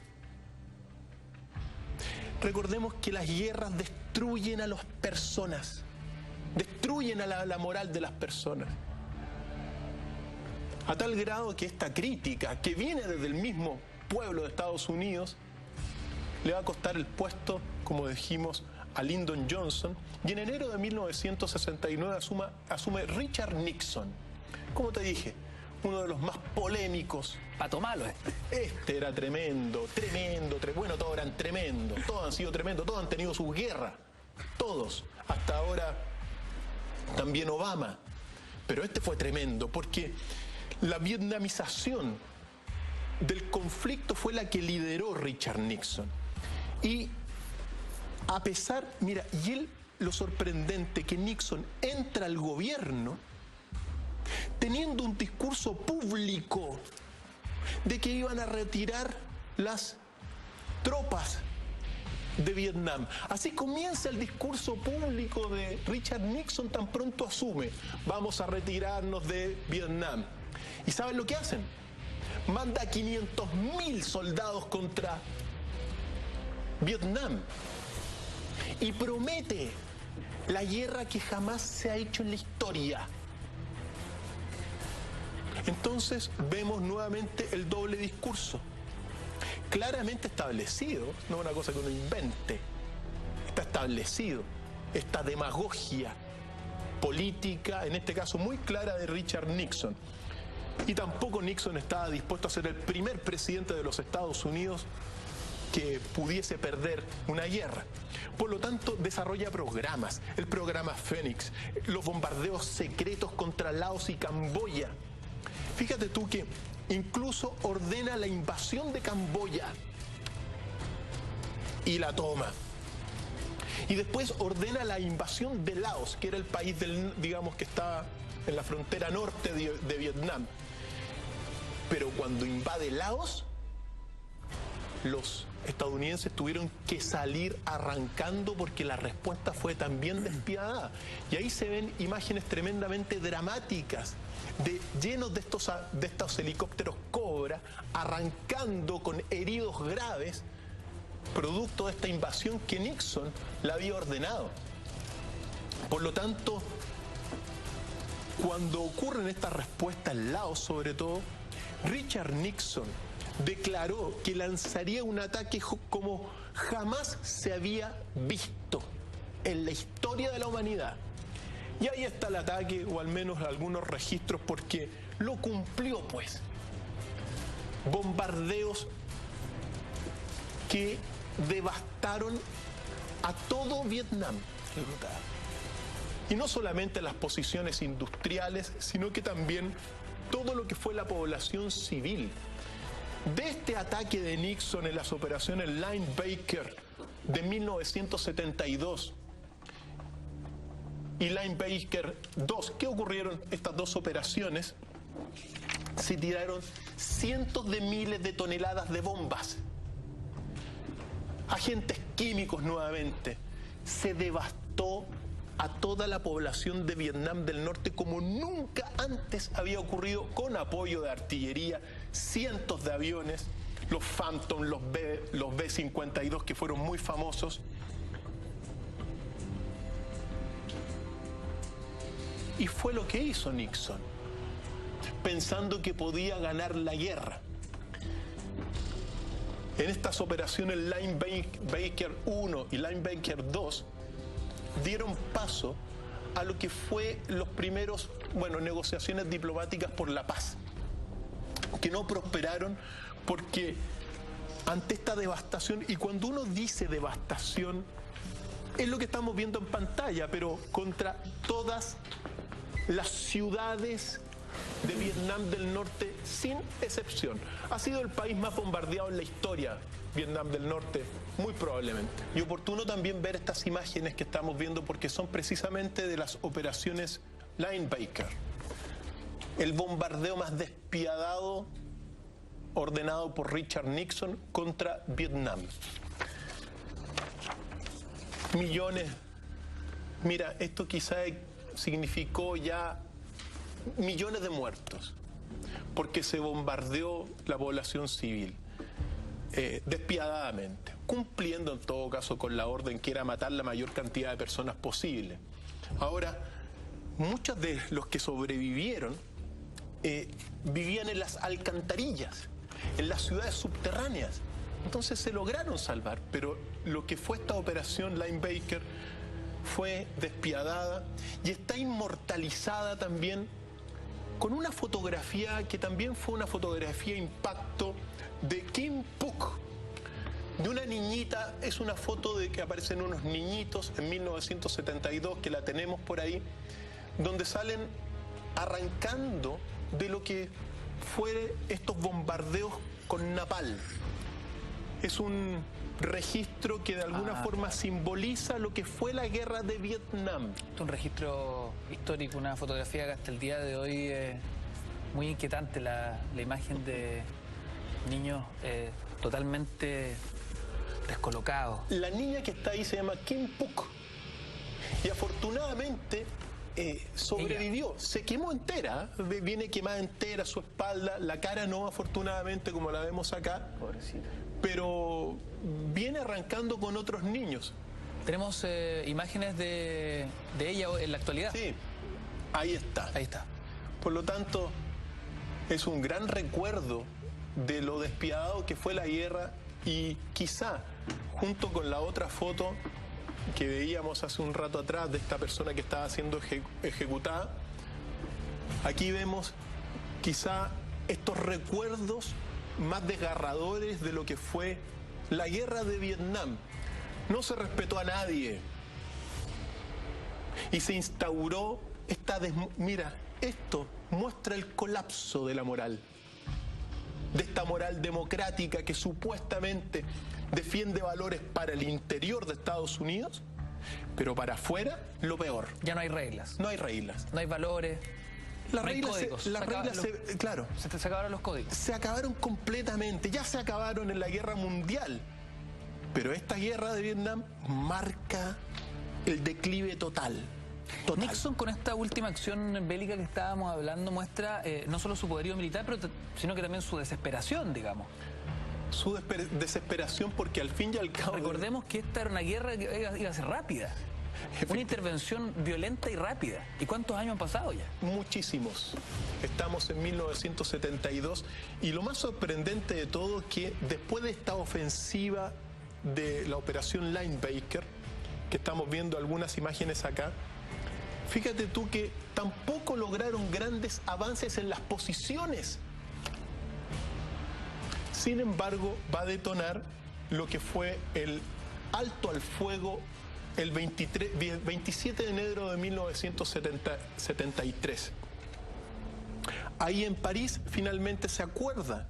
Recordemos que las guerras destruyen a las personas, destruyen a la moral de las personas. A tal grado que esta crítica, que viene desde el mismo pueblo de Estados Unidos, le va a costar el puesto, como dijimos, a Lyndon Johnson, y en enero de 1969 asume Richard Nixon. Como te dije, uno de los más polémicos. Pato malo Este era tremendo, bueno, todos eran tremendos, todos han sido tremendos, todos han tenido sus guerras, todos, hasta ahora también Obama. Pero este fue tremendo, porque la vietnamización del conflicto fue la que lideró Richard Nixon. Y a pesar, mira, y él, lo sorprendente, que Nixon entra al gobierno teniendo un discurso público de que iban a retirar las tropas de Vietnam. Así comienza el discurso público de Richard Nixon tan pronto asume: vamos a retirarnos de Vietnam. ¿Y saben lo que hacen? Manda 500.000 soldados contra Vietnam y promete La guerra que jamás se ha hecho en la historia. Entonces vemos nuevamente el doble discurso. Claramente establecido, no es una cosa que uno invente, está establecido. Esta demagogia política, en este caso muy clara de Richard Nixon. Y tampoco Nixon estaba dispuesto a ser el primer presidente de los Estados Unidos que pudiese perder una guerra. Por lo tanto, desarrolla programas, el programa Fénix, los bombardeos secretos contra Laos y Camboya. Fíjate tú que incluso ordena la invasión de Camboya y la toma. Y después ordena la invasión de Laos, que era el país digamos que estaba en la frontera norte de Vietnam. Pero cuando invade Laos, los estadounidenses tuvieron que salir arrancando porque la respuesta fue también despiadada. Y ahí se ven imágenes tremendamente dramáticas, llenos de estos helicópteros Cobra, arrancando con heridos graves, producto de esta invasión que Nixon la había ordenado. Por lo tanto, cuando ocurren estas respuestas en Laos, sobre todo, Richard Nixon declaró que lanzaría un ataque como jamás se había visto en la historia de la humanidad. Y ahí está el ataque, o al menos algunos registros, porque lo cumplió, pues. Bombardeos que devastaron a todo Vietnam. Y no solamente las posiciones industriales, sino que también todo lo que fue la población civil. De este ataque de Nixon en las operaciones Linebacker de 1972 y Linebacker 2, ¿qué ocurrieron estas dos operaciones? Se tiraron cientos de miles de toneladas de bombas, agentes químicos nuevamente. Se devastó a toda la población de Vietnam del Norte como nunca antes había ocurrido, con apoyo de artillería, cientos de aviones, los Phantom, los B-52, que fueron muy famosos. Y fue lo que hizo Nixon, pensando que podía ganar la guerra. En estas operaciones Linebacker 1 y Linebacker 2 dieron paso a lo que fue los primeros, negociaciones diplomáticas por la paz, que no prosperaron porque ante esta devastación, y cuando uno dice devastación, es lo que estamos viendo en pantalla, pero contra todas las ciudades de Vietnam del Norte, sin excepción. Ha sido el país más bombardeado en la historia, Vietnam del Norte, muy probablemente. Y oportuno también ver estas imágenes que estamos viendo, porque son precisamente de las operaciones Linebacker. El bombardeo más despiadado ordenado por Richard Nixon contra Vietnam. Millones. Mira, esto quizá significó ya millones de muertos, porque se bombardeó la población civil despiadadamente, cumpliendo en todo caso con la orden que era matar la mayor cantidad de personas posible. Ahora, muchos de los que sobrevivieron vivían en las alcantarillas, en las ciudades subterráneas. Entonces se lograron salvar, pero lo que fue esta operación Linebacker fue despiadada y está inmortalizada también con una fotografía que también fue una fotografía impacto de Kim Phuc, de una niñita. Es una foto de que aparecen unos niñitos en 1972, que la tenemos por ahí, donde salen arrancando de lo que fue estos bombardeos con napalm. Es un registro que de alguna forma simboliza lo que fue la guerra de Vietnam. Un registro histórico, una fotografía que hasta el día de hoy es muy inquietante, la imagen de niños totalmente descolocados. La niña que está ahí se llama Kim Phuc y afortunadamente sobrevivió. Se quemó entera, viene quemada entera su espalda, la cara no, afortunadamente, como la vemos acá. Pobrecita. Pero viene arrancando con otros niños. Tenemos imágenes de ella en la actualidad. Sí, ahí está. Ahí está. Por lo tanto, es un gran recuerdo de lo despiadado que fue la guerra y quizá, junto con la otra foto que veíamos hace un rato atrás de esta persona que estaba siendo ejecutada, aquí vemos quizá estos recuerdos más desgarradores de lo que fue la guerra de Vietnam. No se respetó a nadie y se instauró esta mira, esto muestra el colapso de la moral, de esta moral democrática que supuestamente defiende valores para el interior de Estados Unidos, pero para afuera lo peor. Ya no hay reglas. No hay reglas. No hay valores. Las no hay reglas, códigos. claro, Se acabaron los códigos. se acabaron completamente, ya se acabaron en la guerra mundial. Pero esta guerra de Vietnam marca el declive total. Nixon, con esta última acción bélica que estábamos hablando, muestra no solo su poderío militar, sino que también su desesperación, digamos. Su desesperación, porque al fin y al cabo... Recordemos que esta era una guerra que iba a ser rápida. Una intervención violenta y rápida. ¿Y cuántos años han pasado ya? Muchísimos. Estamos en 1972 y lo más sorprendente de todo es que después de esta ofensiva de la operación Linebacker, que estamos viendo algunas imágenes acá, fíjate tú que tampoco lograron grandes avances en las posiciones. Sin embargo, va a detonar lo que fue el alto al fuego el 27 de enero de 1973. Ahí en París finalmente se acuerda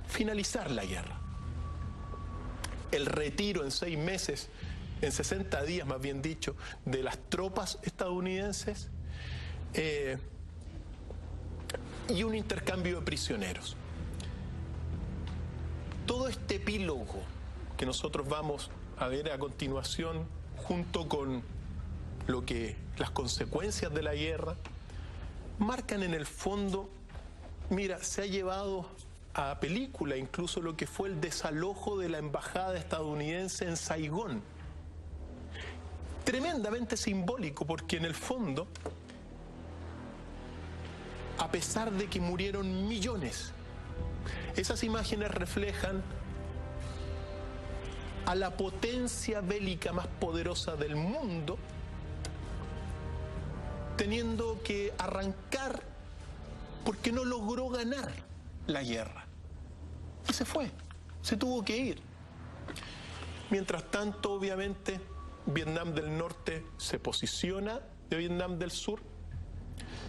finalizar la guerra. El retiro en 6 meses, en 60 días más bien dicho, de las tropas estadounidenses y un intercambio de prisioneros. Todo este epílogo que nosotros vamos a ver a continuación, junto con las consecuencias de la guerra, marcan en el fondo, mira, se ha llevado a película incluso lo que fue el desalojo de la embajada estadounidense en Saigón. Tremendamente simbólico, porque en el fondo, a pesar de que murieron millones, esas imágenes reflejan a la potencia bélica más poderosa del mundo teniendo que arrancar porque no logró ganar la guerra. Y se fue, se tuvo que ir. Mientras tanto, obviamente, Vietnam del Norte se posiciona de Vietnam del Sur,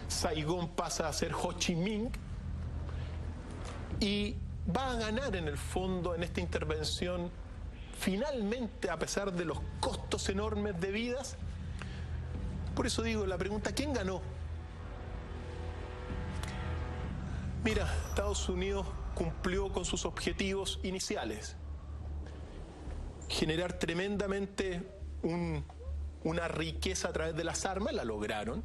Saigón pasa a ser Ho Chi Minh y va a ganar en el fondo en esta intervención, finalmente, a pesar de los costos enormes de vidas. Por eso digo, la pregunta, ¿quién ganó? Mira, Estados Unidos cumplió con sus objetivos iniciales. Generar tremendamente una riqueza a través de las armas, la lograron.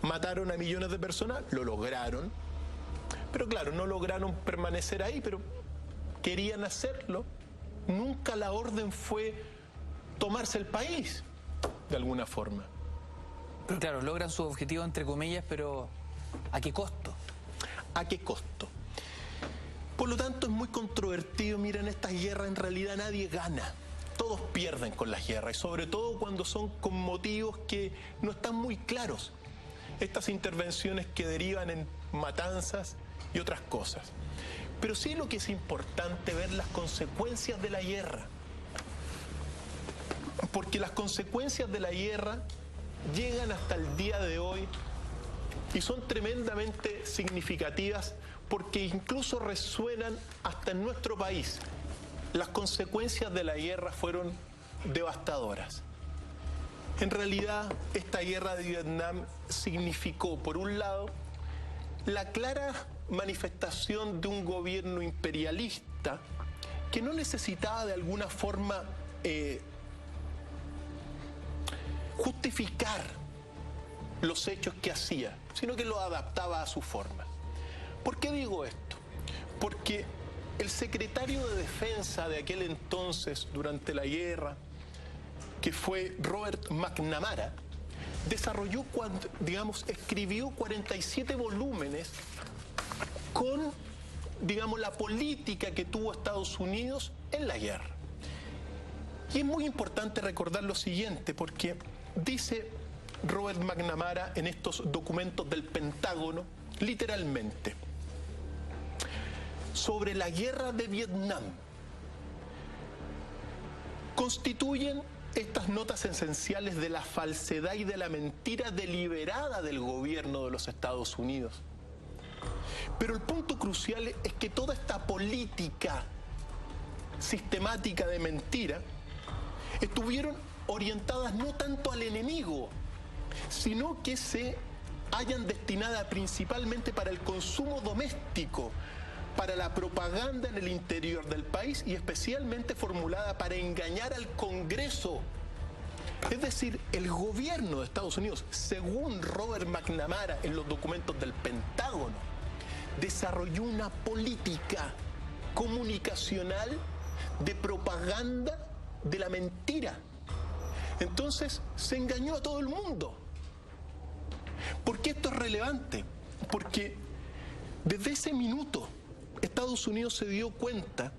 Mataron a millones de personas, lo lograron. Pero claro, no lograron permanecer ahí, pero querían hacerlo. Nunca la orden fue tomarse el país, de alguna forma. Claro, logran su objetivo entre comillas, pero ¿a qué costo? ¿A qué costo? Por lo tanto, es muy controvertido. Mira, en estas guerras en realidad nadie gana. Todos pierden con las guerras, y sobre todo cuando son con motivos que no están muy claros. Estas intervenciones que derivan en matanzas y otras cosas. Pero sí lo que es importante ver las consecuencias de la guerra. Porque las consecuencias de la guerra llegan hasta el día de hoy y son tremendamente significativas porque incluso resuenan hasta en nuestro país. Las consecuencias de la guerra fueron devastadoras. En realidad, esta guerra de Vietnam significó, por un lado, la clara manifestación de un gobierno imperialista que no necesitaba de alguna forma justificar los hechos que hacía, sino que los adaptaba a su forma. ¿Por qué digo esto? Porque el secretario de Defensa de aquel entonces, durante la guerra, que fue Robert McNamara, escribió 47 volúmenes con, la política que tuvo Estados Unidos en la guerra. Y es muy importante recordar lo siguiente, porque dice Robert McNamara en estos documentos del Pentágono, literalmente, sobre la guerra de Vietnam. Constituyen estas notas esenciales de la falsedad y de la mentira deliberada del gobierno de los Estados Unidos. Pero el punto crucial es que toda esta política sistemática de mentira estuvieron orientadas no tanto al enemigo, sino que se hayan destinada principalmente para el consumo doméstico, para la propaganda en el interior del país y especialmente formulada para engañar al Congreso. Es decir, el gobierno de Estados Unidos, según Robert McNamara en los documentos del Pentágono, desarrolló una política comunicacional de propaganda de la mentira. Entonces se engañó a todo el mundo. ¿Por qué esto es relevante? Porque desde ese minuto Estados Unidos se dio cuenta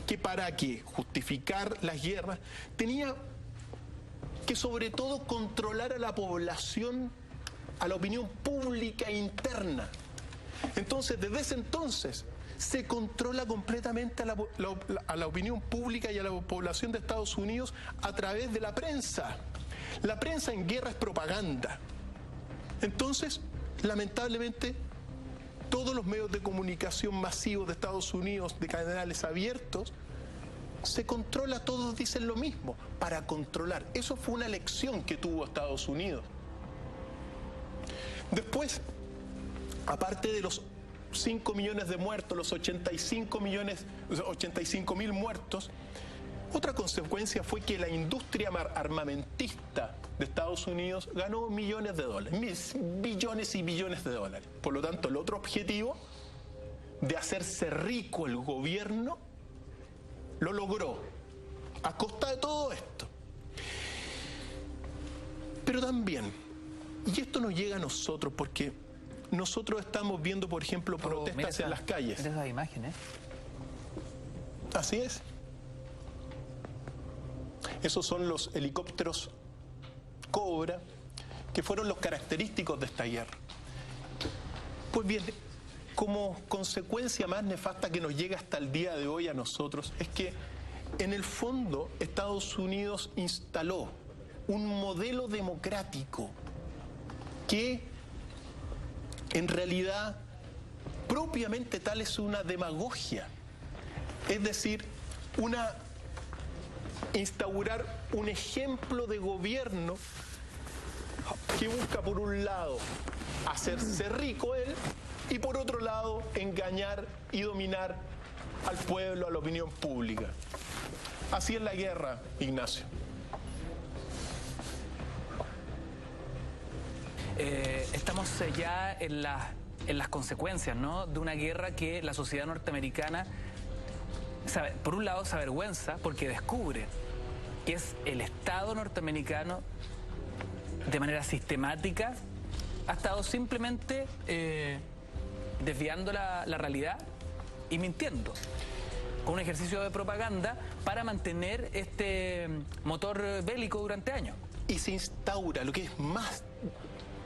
que para que justificar las guerras tenía que sobre todo controlar a la población, a la opinión pública interna. Entonces, desde ese entonces se controla completamente a la opinión pública y a la población de Estados Unidos a través de la prensa. La prensa en guerra es propaganda. Entonces, lamentablemente, todos los medios de comunicación masivos de Estados Unidos, de canales abiertos, se controla, todos dicen lo mismo, para controlar. Eso fue una lección que tuvo Estados Unidos. Después, aparte de los 5 millones de muertos, los 85.000 muertos, otra consecuencia fue que la industria armamentista de Estados Unidos ganó millones de dólares, billones y billones de dólares. Por lo tanto, el otro objetivo de hacerse rico el gobierno lo logró a costa de todo esto. Pero también, y esto nos llega a nosotros porque nosotros estamos viendo, por ejemplo, protestas en las calles. Mira esas imágenes. Así es. Esos son los helicópteros Cobra, que fueron los característicos de esta guerra. Pues bien, como consecuencia más nefasta que nos llega hasta el día de hoy a nosotros, es que en el fondo Estados Unidos instaló un modelo democrático que en realidad propiamente tal es una demagogia. Es decir, instaurar un ejemplo de gobierno que busca por un lado hacerse rico él y por otro lado engañar y dominar al pueblo, a la opinión pública. Así es la guerra, Ignacio. Estamos ya en las consecuencias, ¿no?, de una guerra que la sociedad norteamericana, por un lado, se avergüenza porque descubre que es el Estado norteamericano, de manera sistemática, ha estado simplemente desviando la realidad y mintiendo, con un ejercicio de propaganda para mantener este motor bélico durante años. Y se instaura, lo que es más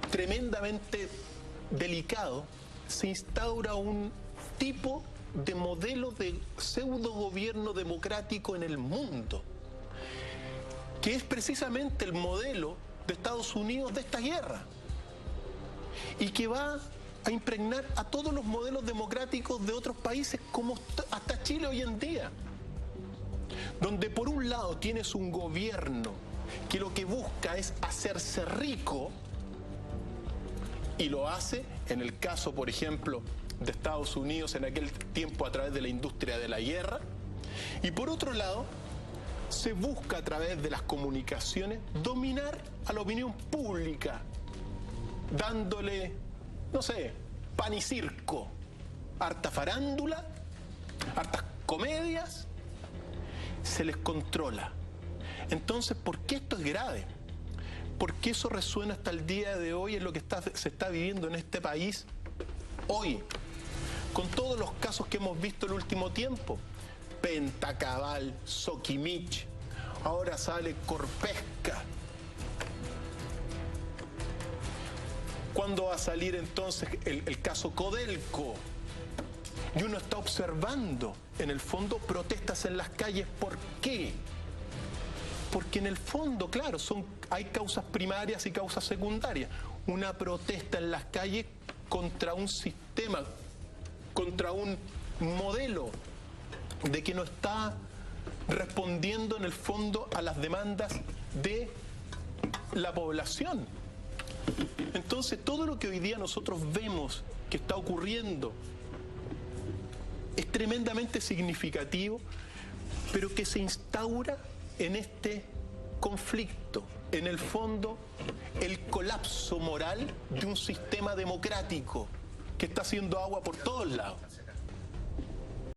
tremendamente delicado, se instaura un tipo de modelo de pseudo gobierno democrático en el mundo, que es precisamente el modelo de Estados Unidos de esta guerra y que va a impregnar a todos los modelos democráticos de otros países, como hasta Chile hoy en día, donde por un lado tienes un gobierno que lo que busca es hacerse rico y lo hace, en el caso, por ejemplo, de Estados Unidos en aquel tiempo a través de la industria de la guerra, y por otro lado se busca a través de las comunicaciones dominar a la opinión pública, dándole, no sé, pan y circo, harta farándula, hartas comedias, se les controla. Entonces, ¿por qué esto es grave? ¿Por qué eso resuena hasta el día de hoy en lo que se está viviendo en este país hoy? Con todos los casos que hemos visto el último tiempo. Pentacabal, Soquimich, ahora sale Corpesca. ¿Cuándo va a salir entonces el caso Codelco? Y uno está observando, en el fondo, protestas en las calles. ¿Por qué? Porque en el fondo, claro, hay causas primarias y causas secundarias. Una protesta en las calles contra un sistema, contra un modelo de que no está respondiendo en el fondo a las demandas de la población. Entonces, todo lo que hoy día nosotros vemos que está ocurriendo es tremendamente significativo, pero que se instaura en este conflicto, en el fondo, el colapso moral de un sistema democrático que está haciendo agua por todos lados.